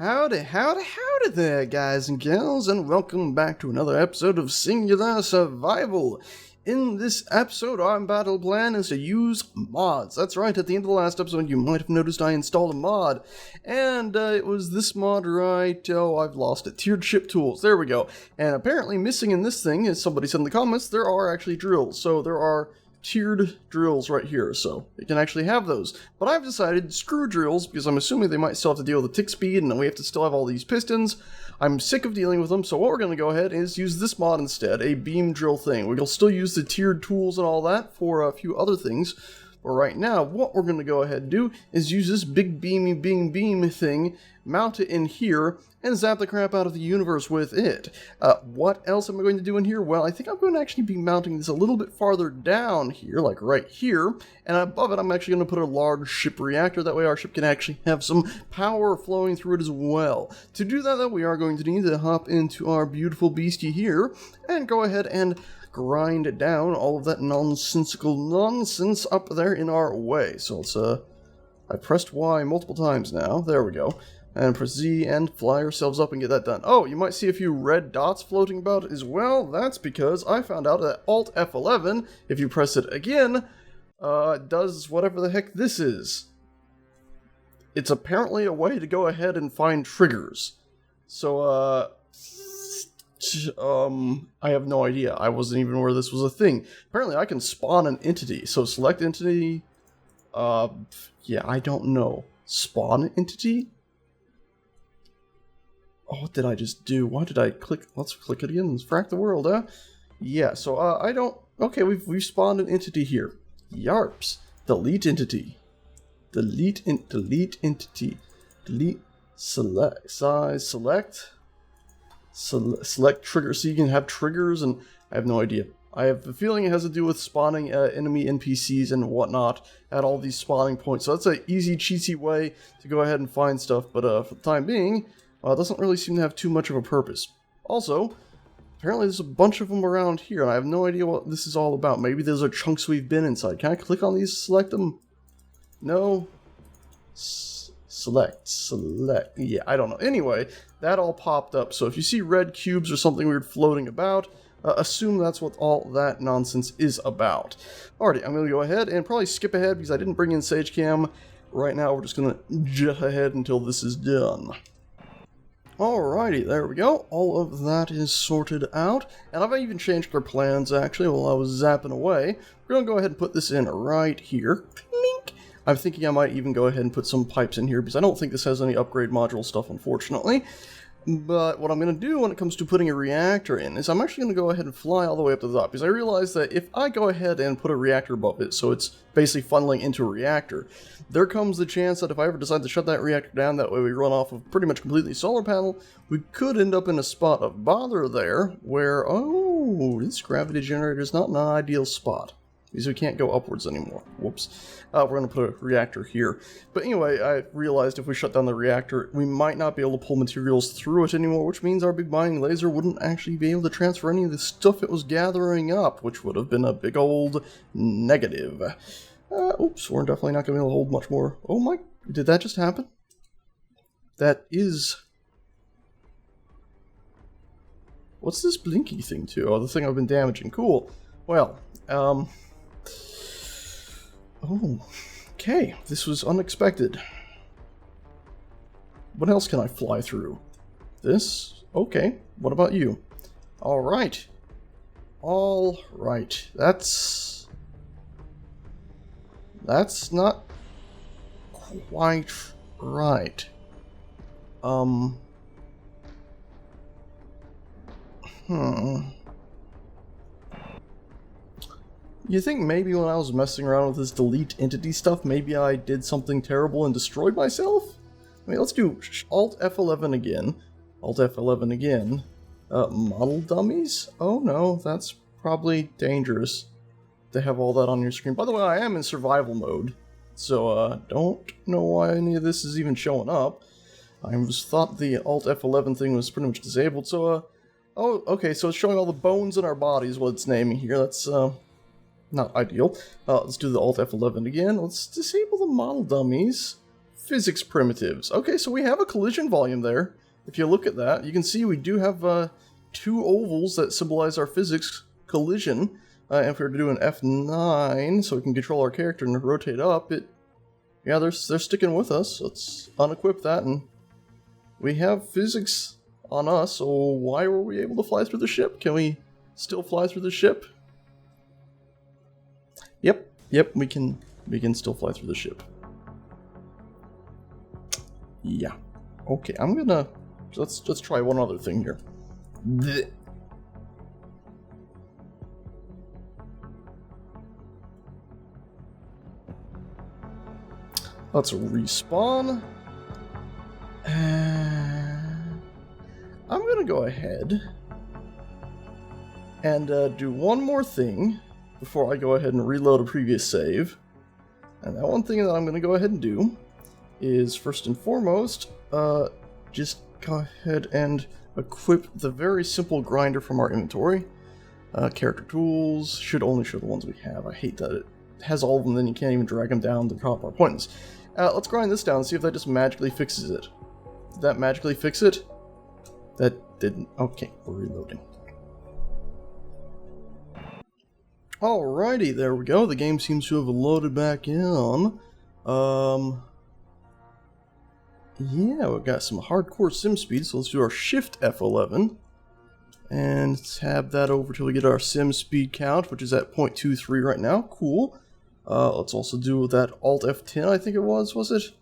Howdy there, guys and gals, and welcome back to another episode of Singular Survival. In this episode, our battle plan is to use mods. That's right, at the end of the last episode, you might have noticed I installed a mod. And it was this mod right, I've lost it, Tiered Ship Tools, there we go. And apparently missing in this thing, as somebody said in the comments, there are actually drills. So there are tiered drills right here, so you can actually have those. But I've decided, screw drills, because I'm assuming they might still have to deal with the tick speed, and we have to still have all these pistons. I'm sick of dealing with them, so what we're going to go ahead is use this mod instead, a beam drill thing. We'll still use the tiered tools and all that for a few other things, but right now, what we're going to go ahead and do is use this big beam thing, mount it in here, and zap the crap out of the universe with it. What else am I going to do in here? Well, I think I'm going to actually be mounting this a little bit farther down here, like right here, and above it I'm actually going to put a large ship reactor. That way our ship can actually have some power flowing through it as well. To do that, though, we are going to need to hop into our beautiful beastie here, and go ahead and grind down all of that nonsensical nonsense up there in our way. So let's, I pressed Y multiple times now. There we go. And press Z and fly ourselves up and get that done. Oh, you might see a few red dots floating about as well. That's because I found out that Alt F11, if you press it again, does whatever the heck this is. It's apparently a way to go ahead and find triggers. So, I have no idea. I wasn't even aware this was a thing. Apparently I can spawn an entity. So select entity, yeah, I don't know. Spawn entity? Oh, what did I just do? Why did I click? Let's click it again. Let's frack the world, huh? Yeah, so, I don't... Okay, we've spawned an entity here. Yarps. Delete entity. Delete entity. Delete. Select. Size. Select trigger. So you can have triggers, and I have no idea. I have a feeling it has to do with spawning enemy NPCs and whatnot at all these spawning points. So that's an easy, cheesy way to go ahead and find stuff. But for the time being... it doesn't really seem to have too much of a purpose. Also, apparently there's a bunch of them around here, and I have no idea what this is all about. Maybe those are chunks we've been inside. Can I click on these, select them? No? Select. Yeah, I don't know. Anyway, that all popped up, so if you see red cubes or something weird floating about, assume that's what all that nonsense is about. Alrighty, I'm going to go ahead and probably skip ahead because I didn't bring in SageCam. Right now, we're just going to jet ahead until this is done. Alrighty, there we go. All of that is sorted out. And I've even changed our plans, actually, while I was zapping away. We're going to go ahead and put this in right here. Clink. I'm thinking I might even go ahead and put some pipes in here, because I don't think this has any upgrade module stuff, unfortunately. But what I'm going to do when it comes to putting a reactor in is I'm actually going to go ahead and fly all the way up to the top, because I realize that if I go ahead and put a reactor above it, so it's basically funneling into a reactor, there comes the chance that if I ever decide to shut that reactor down, that way we run off of pretty much completely solar panel, we could end up in a spot of bother there where, oh, this gravity generator is not an ideal spot. Because we can't go upwards anymore. Whoops. We're going to put a reactor here. But anyway, I realized if we shut down the reactor, we might not be able to pull materials through it anymore, which means our big mining laser wouldn't actually be able to transfer any of the stuff it was gathering up, which would have been a big old negative. Oops, we're definitely not going to be able to hold much more. Oh my, did that just happen? That is... What's this blinky thing too? Oh, the thing I've been damaging. Cool. Well, oh, okay, this was unexpected. What else can I fly through? This? Okay, what about you? Alright. Alright, that's not quite right. You think maybe when I was messing around with this delete entity stuff, maybe I did something terrible and destroyed myself? I mean, let's do Alt F11 again. Alt F11 again. Model dummies? Oh no, that's probably dangerous to have all that on your screen. By the way, I am in survival mode, so don't know why any of this is even showing up. I just thought the Alt F11 thing was pretty much disabled, so oh, okay, so it's showing all the bones in our bodies, what it's naming here. That's not ideal. Let's do the Alt F11 again. Let's disable the model dummies physics primitives. Okay, so we have a collision volume there. If you look at that, you can see we do have 2 ovals that symbolize our physics collision. And if we were to do an F9, so we can control our character and rotate up, yeah, they're sticking with us. Let's unequip that, and we have physics on us, so why were we able to fly through the ship? Can we still fly through the ship? Yep, we can still fly through the ship. Yeah. Okay, I'm gonna... Let's try one other thing here. Blech. Let's respawn. I'm gonna go ahead and do one more thing before I go ahead and reload a previous save. And that one thing that I'm gonna go ahead and do is, first and foremost, just go ahead and equip the very simple grinder from our inventory. Character tools should only show the ones we have. I hate that it has all of them, then you can't even drag them down to proper appointments. Let's grind this down and see if that just magically fixes it. Did that magically fix it? That didn't. Okay, we're reloading. Alrighty, there we go. The game seems to have loaded back in. Yeah, we've got some hardcore sim speed, so let's do our Shift F11. And tab that over till we get our sim speed count, which is at 0.23 right now. Cool. Let's also do that Alt F10, I think it was it?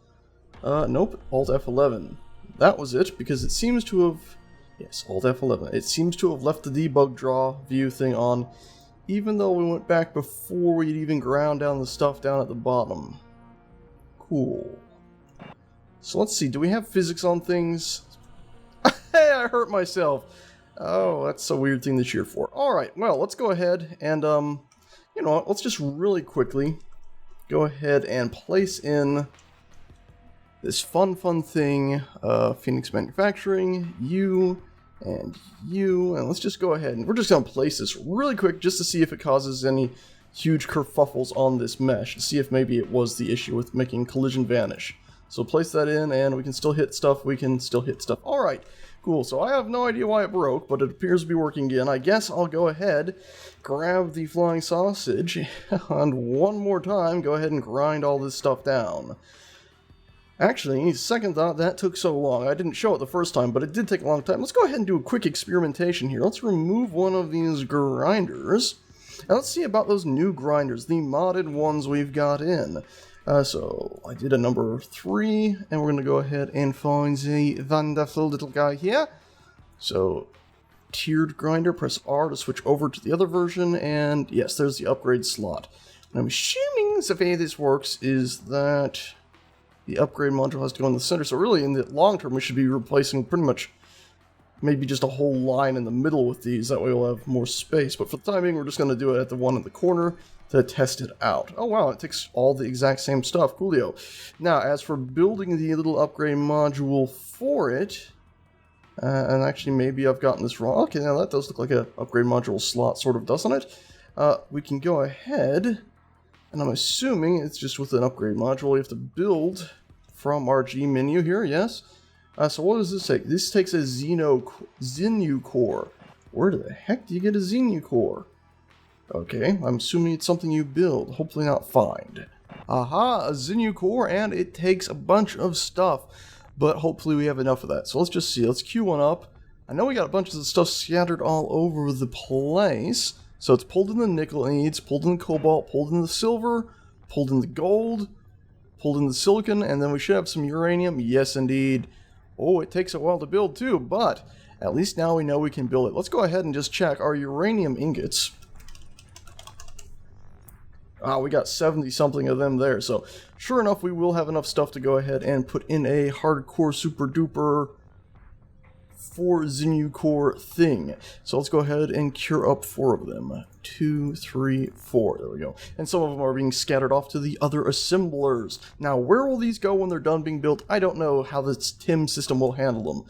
Nope, Alt F11. That was it, because it seems to have... Yes, Alt F11. It seems to have left the debug draw view thing on, even though we went back before we'd even ground down the stuff down at the bottom. Cool. So let's see, do we have physics on things? Hey, I hurt myself! Oh, that's a weird thing to cheer for. Alright, well, let's go ahead and, you know what, let's just really quickly go ahead and place in this fun thing, Phoenix Manufacturing, you, and let's just go ahead and we're just going to place this really quick just to see if it causes any huge kerfuffles on this mesh, to see if maybe it was the issue with making collision vanish. So place that in, and we can still hit stuff, Alright, cool, so I have no idea why it broke, but it appears to be working again. I guess I'll go ahead, grab the flying sausage, and one more time, go ahead and grind all this stuff down. Actually, second thought, that took so long. I didn't show it the first time, but it did take a long time. Let's go ahead and do a quick experimentation here. Let's remove one of these grinders, and let's see about those new grinders, the modded ones we've got in. So I did a number 3, and we're going to go ahead and find the wonderful little guy here. So, tiered grinder, press R to switch over to the other version, and yes, there's the upgrade slot. And I'm assuming the way this works is that the upgrade module has to go in the center, so really in the long term we should be replacing pretty much maybe just a whole line in the middle with these, that way we'll have more space. But for the time being, we're just going to do it at the one in the corner to test it out. Oh wow, it takes all the exact same stuff, coolio. Now, as for building the little upgrade module for it, and actually maybe I've gotten this wrong. Okay, now that does look like an upgrade module slot, sort of, doesn't it? We can go ahead, and I'm assuming it's just with an upgrade module we have to build from our G menu here, yes? So what does this take? This takes a Xenu core. Where the heck do you get a Xenu core? Okay, I'm assuming it's something you build, hopefully not find. Aha, a Xenu core, and it takes a bunch of stuff, but hopefully we have enough of that. So let's just see, let's queue one up. I know we got a bunch of stuff scattered all over the place. So it's pulled in the nickel it needs, pulled in the cobalt, pulled in the silver, pulled in the gold, pulled in the silicon, and then we should have some uranium. Yes, indeed. Oh, it takes a while to build too, but at least now we know we can build it. Let's go ahead and just check our uranium ingots. Ah, we got 70-something of them there, so sure enough, we will have enough stuff to go ahead and put in a hardcore super-duper 4 Xenu core thing. So let's go ahead and cure up 4 of them. 2, 3, 4. There we go. And some of them are being scattered off to the other assemblers. Now, where will these go when they're done being built? I don't know how this TIM system will handle them.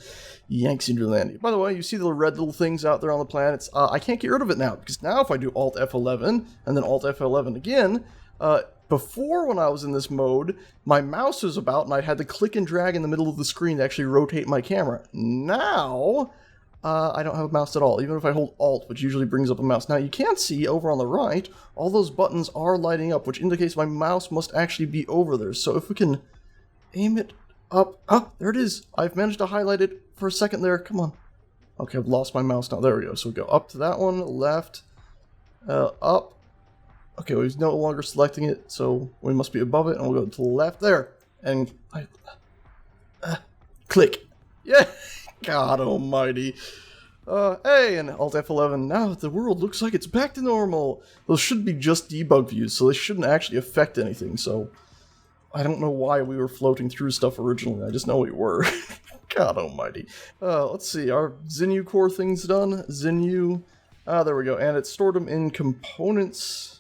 Yanks into land. By the way, you see the red little things out there on the planets? I can't get rid of it now, because now if I do Alt F11 and then Alt F11 again, Before, when I was in this mode, my mouse was about and I had to click and drag in the middle of the screen to actually rotate my camera. Now, I don't have a mouse at all, even if I hold Alt, which usually brings up a mouse. Now, you can see over on the right, all those buttons are lighting up, which indicates my mouse must actually be over there. So if we can aim it up... Ah, there it is. I've managed to highlight it for a second there. Come on. Okay, I've lost my mouse now. There we go. So we go up to that one, left, up. Okay, well, he's no longer selecting it, so we must be above it, and we'll go to the left there. And click. Yeah! God almighty. Hey, and Alt F11. Now the world looks like it's back to normal. Those should be just debug views, so they shouldn't actually affect anything, so... I don't know why we were floating through stuff originally, I just know we were. God almighty. Let's see, our Zinyu core thing's done. Zinyu. There we go, and it stored them in components...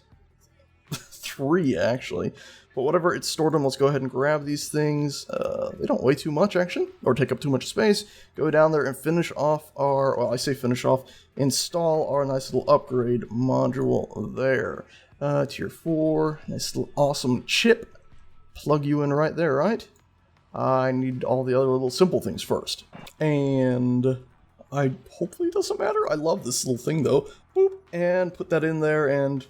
3, actually. But whatever, it stored them. Let's go ahead and grab these things. They don't weigh too much, actually, or take up too much space. Go down there and finish off our, well, I say finish off, install our nice little upgrade module there. Tier 4, nice little awesome chip. Plug you in right there, right? I need all the other little simple things first. And hopefully it doesn't matter. I love this little thing, though. Boop, and put that in there, and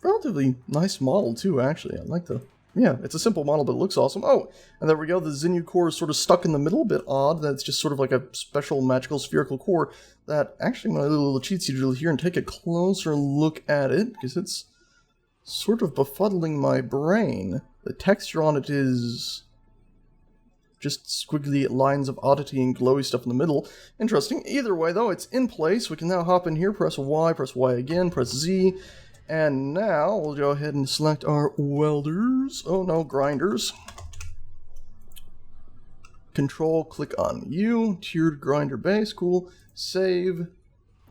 relatively nice model, too, actually. I like the... Yeah, it's a simple model, but it looks awesome. Oh, and there we go. The Zinyu core is sort of stuck in the middle. A bit odd. That's just sort of like a special magical spherical core that actually, when I do a little cheat sheet drill here and take a closer look at it, because it's sort of befuddling my brain. The texture on it is just squiggly lines of oddity and glowy stuff in the middle. Interesting. Either way, though, it's in place. We can now hop in here, press Y again, press Z. And now we'll go ahead and select our welders. Oh no, grinders. Control, click on U, tiered grinder base, cool. Save.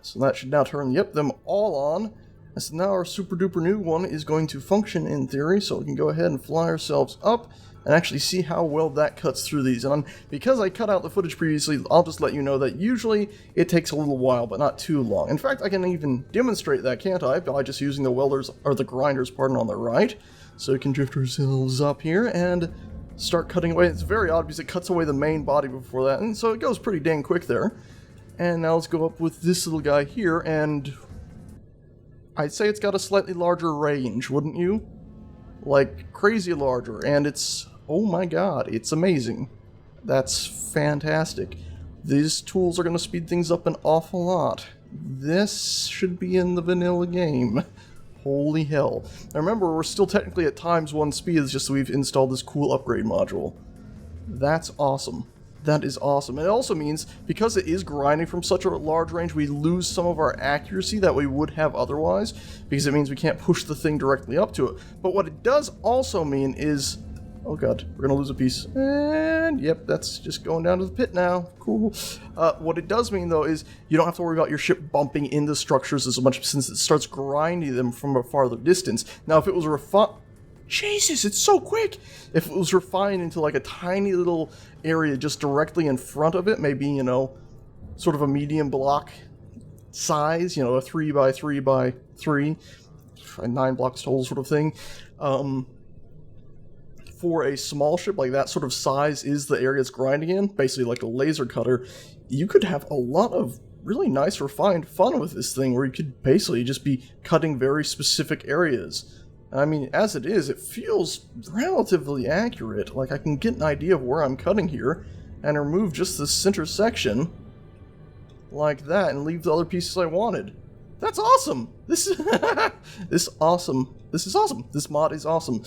So that should now turn, yep, them all on. And so now our super duper new one is going to function in theory, so we can go ahead and fly ourselves up and actually see how well that cuts through these. And because I cut out the footage previously, I'll just let you know that usually it takes a little while, but not too long. In fact, I can even demonstrate that, can't I? By just using the welders, or the grinders, pardon, on the right. So we can drift ourselves up here and start cutting away. It's very odd because it cuts away the main body before that, and so it goes pretty dang quick there. And now let's go up with this little guy here, and I'd say it's got a slightly larger range, wouldn't you? Like, crazy larger, and it's, oh my god, it's amazing. That's fantastic. These tools are going to speed things up an awful lot. This should be in the vanilla game. Holy hell. Now remember, we're still technically at ×1 speed, it's just that we've installed this cool upgrade module. That's awesome. That is awesome. And it also means, because it is grinding from such a large range, we lose some of our accuracy that we would have otherwise, because it means we can't push the thing directly up to it. But what it does also mean is... Oh god, we're gonna lose a piece. And yep, that's just going down to the pit now. Cool. What it does mean, though, is you don't have to worry about your ship bumping into structures as much, since it starts grinding them from a farther distance. Now, if it was refined... Jesus, it's so quick! If it was refined into like a tiny little area just directly in front of it, maybe, you know, sort of a medium block size, you know, a 3x3x3, 9 blocks total sort of thing, for a small ship like that sort of size is the area it's grinding in, basically like a laser cutter, you could have a lot of really nice refined fun with this thing, where you could basically just be cutting very specific areas. I mean, as it is, it feels relatively accurate. Like, I can get an idea of where I'm cutting here, and remove just the center section, like that, and leave the other pieces I wanted. That's awesome! This is awesome. This is awesome. This mod is awesome.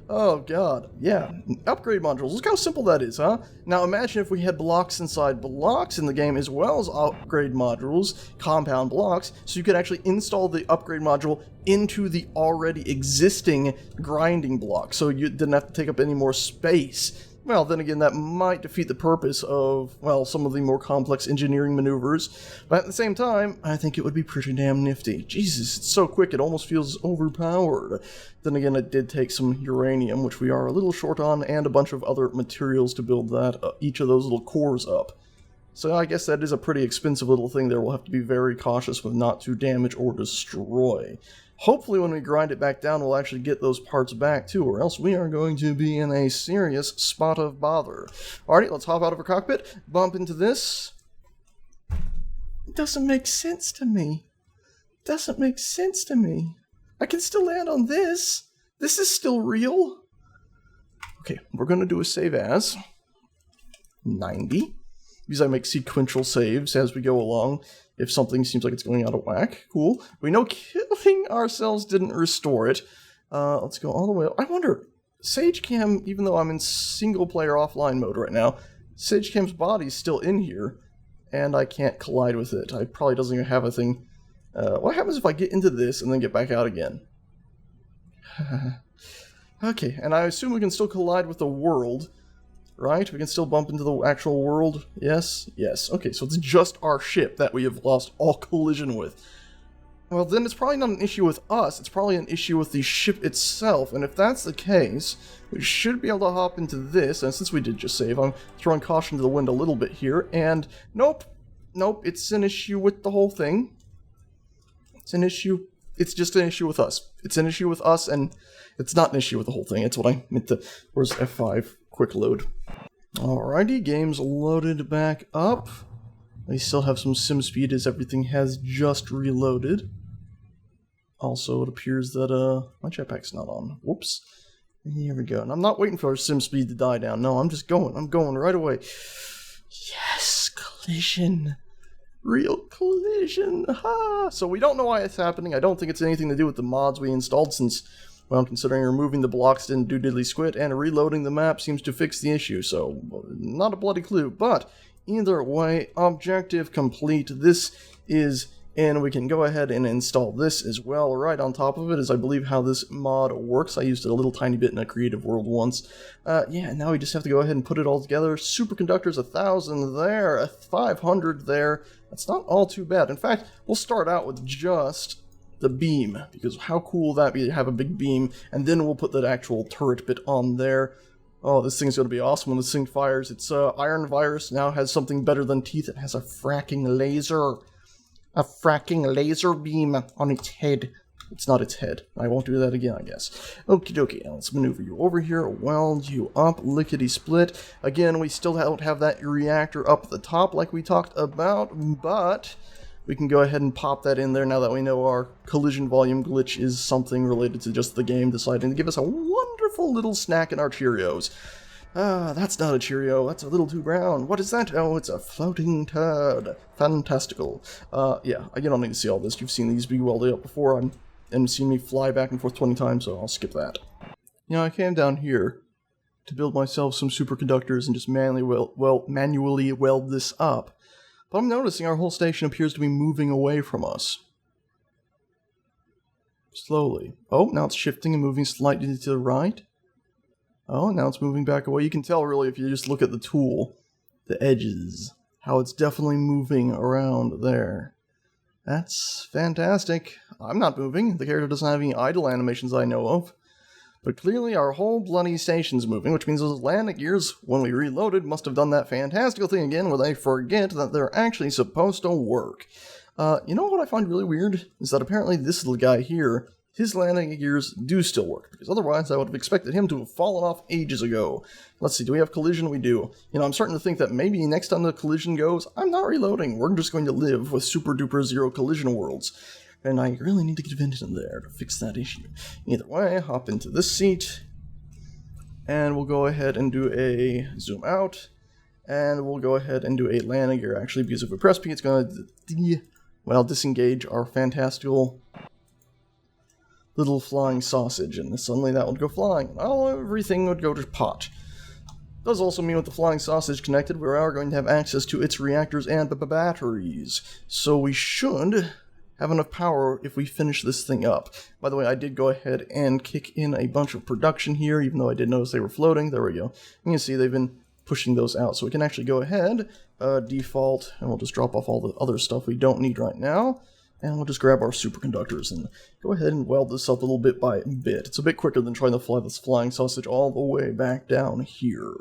Oh god, yeah. Upgrade modules, look how simple that is, huh? Now imagine if we had blocks inside blocks in the game, as well as upgrade modules, compound blocks, so you could actually install the upgrade module into the already existing grinding block, so you didn't have to take up any more space. Well, then again, that might defeat the purpose of, well, some of the more complex engineering maneuvers, but at the same time, I think it would be pretty damn nifty. Jesus, it's so quick, it almost feels overpowered. Then again, it did take some uranium, which we are a little short on, and a bunch of other materials to build that, each of those little cores up. So I guess that is a pretty expensive little thing there. We'll have to be very cautious with not to damage or destroy. Hopefully when we grind it back down, we'll actually get those parts back too, or else we are going to be in a serious spot of bother. Alrighty, let's hop out of our cockpit, bump into this. It doesn't make sense to me. Doesn't make sense to me. I can still land on this. This is still real. Okay, we're going to do a save as 90. Because I make sequential saves as we go along. If something seems like it's going out of whack. Cool. We know killing ourselves didn't restore it. Let's go all the way up. I wonder, SageCam, even though I'm in single player offline mode right now, SageCam's body's still in here. And I can't collide with it. It probably doesn't even have a thing. What happens if I get into this and then get back out again? Okay, and I assume we can still collide with the world. Right? We can still bump into the actual world? Yes? Yes. Okay, so it's just our ship that we have lost all collision with. Well, then it's probably not an issue with us, it's probably an issue with the ship itself, and if that's the case, we should be able to hop into this, and since we did just save, I'm throwing caution to the wind a little bit here, and nope, it's an issue with the whole thing. It's just an issue with us. It's an issue with us, and it's not an issue with the whole thing. It's what I meant to... Where's F5? Quick load. Alrighty, game's loaded back up. We still have some sim speed as everything has just reloaded. Also, it appears that, my jetpack's not on. Whoops. Here we go. And I'm not waiting for our sim speed to die down. No, I'm just going. I'm going right away. Yes, collision. Real collision. Ha! So we don't know why it's happening. I don't think it's anything to do with the mods we installed since... Well, considering removing the blocks didn't do diddly squid, and reloading the map seems to fix the issue, so not a bloody clue. But either way, objective complete. This is in. We can go ahead and install this as well. Right on top of it is, I believe, how this mod works. I used it a little tiny bit in a creative world once. Yeah, now we just have to go ahead and put it all together. Superconductors 1,000 there, 500 there. That's not all too bad. In fact, we'll start out with just... the beam, because how cool would that be to have a big beam, and then we'll put that actual turret bit on there. Oh, this thing's going to be awesome when this thing fires. Its Iron Virus now has something better than teeth. It has a fracking laser. A fracking laser beam on its head. It's not its head. I won't do that again, I guess. Okie dokie, now let's maneuver you over here, weld you up, lickety-split. Again, we still don't have that reactor up at the top like we talked about, but... we can go ahead and pop that in there now that we know our collision volume glitch is something related to just the game deciding to give us a wonderful little snack in our Cheerios. That's not a Cheerio, that's a little too brown. What is that? Oh, it's a floating turd. Fantastical. Yeah, you don't need to see all this. You've seen these be welded up before and seen me fly back and forth 20 times, so I'll skip that. You know, I came down here to build myself some superconductors and just manually weld this up. But I'm noticing our whole station appears to be moving away from us. Slowly. Oh, now it's shifting and moving slightly to the right. Oh, now it's moving back away. You can tell, really, if you just look at the tool, the edges, how it's definitely moving around there. That's fantastic. I'm not moving. The character doesn't have any idle animations I know of. But clearly our whole bloody station's moving, which means those landing gears, when we reloaded, must have done that fantastical thing again where they forget that they're actually supposed to work. You know what I find really weird? Is that apparently this little guy here, his landing gears do still work, because otherwise I would have expected him to have fallen off ages ago. Let's see, do we have collision? We do. You know, I'm starting to think that maybe next time the collision goes, I'm not reloading. We're just going to live with super duper zero collision worlds. And I really need to get Vincent there to fix that issue. Either way, hop into this seat. And we'll go ahead and do a zoom out. And we'll go ahead and do a landing gear, actually, because if we press P, it's going to, disengage our fantastical little flying sausage. And suddenly that would go flying. And everything would go to pot. Does also mean with the flying sausage connected, we are going to have access to its reactors and batteries. So we should... have enough power if we finish this thing up. By the way, I did go ahead and kick in a bunch of production here, even though I did notice they were floating. There we go. You can see they've been pushing those out. So we can actually go ahead, default, and we'll just drop off all the other stuff we don't need right now. And we'll just grab our superconductors and go ahead and weld this up a little bit by bit. It's a bit quicker than trying to fly this flying sausage all the way back down here.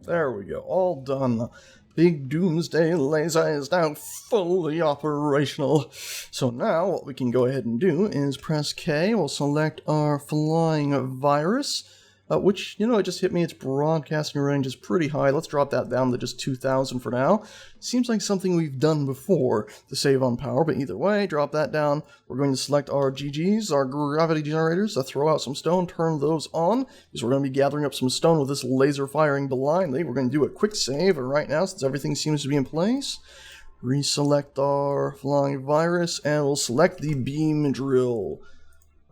There we go, all done. big doomsday laser is now fully operational. So now what we can go ahead and do is press K. We'll select our flying virus, which, it just hit me. Its broadcasting range is pretty high. Let's drop that down to just 2,000 for now. Seems like something we've done before to save on power, but either way, drop that down. We're going to select our GGs, our gravity generators, throw out some stone, turn those on, because we're going to be gathering up some stone with this laser firing blindly. We're going to do a quick save right now, since everything seems to be in place. Reselect our flying virus, and we'll select the beam drill.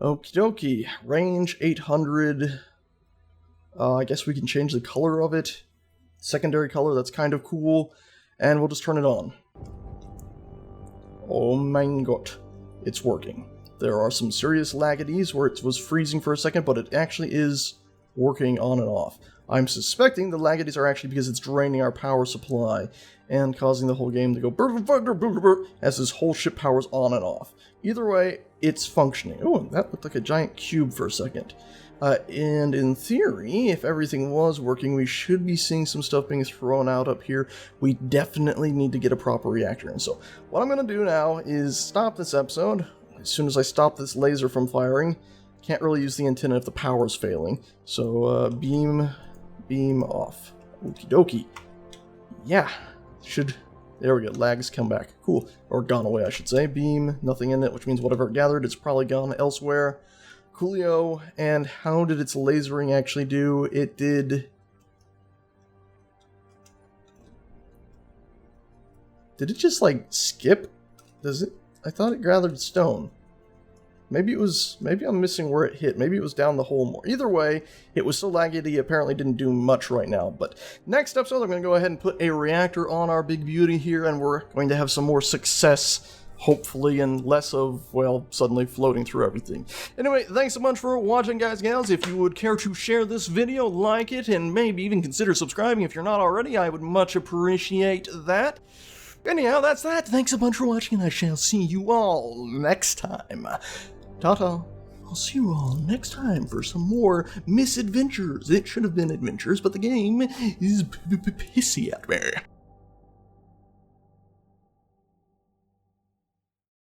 Okie dokie, range 800. I guess we can change the color of it. Secondary color, that's kind of cool. And we'll just turn it on. Oh my god. It's working. There are some serious laggities where it was freezing for a second, but it actually is working on and off. I'm suspecting the laggities are actually because it's draining our power supply and causing the whole game to go as this whole ship powers on and off. Either way, it's functioning. Oh, that looked like a giant cube for a second. And in theory, if everything was working, we should be seeing some stuff being thrown out up here. We definitely need to get a proper reactor in. So what I'm going to do now is stop this episode. As soon as I stop this laser from firing, can't really use the antenna if the power's failing. So beam off. Okie dokie. Yeah, there we go. Lags come back. Cool. Or gone away, I should say. Beam, nothing in it, which means whatever it gathered, it's probably gone elsewhere. Coolio, and how did its lasering actually do? It did... Did it just, skip? Does it? I thought it gathered stone. Maybe I'm missing where it hit. Maybe it was down the hole more. Either way, it was so laggy it apparently didn't do much right now. But next episode, I'm going to go ahead and put a reactor on our big beauty here, and we're going to have some more success, hopefully, and less of, well, suddenly floating through everything. Anyway, thanks so much for watching, guys and gals. If you would care to share this video, like it, and maybe even consider subscribing if you're not already, I would much appreciate that. Anyhow, that's that. Thanks a bunch for watching, and I shall see you all next time. Ta-ta. I'll see you all next time for some more misadventures. It should have been adventures, but the game is pissy at me.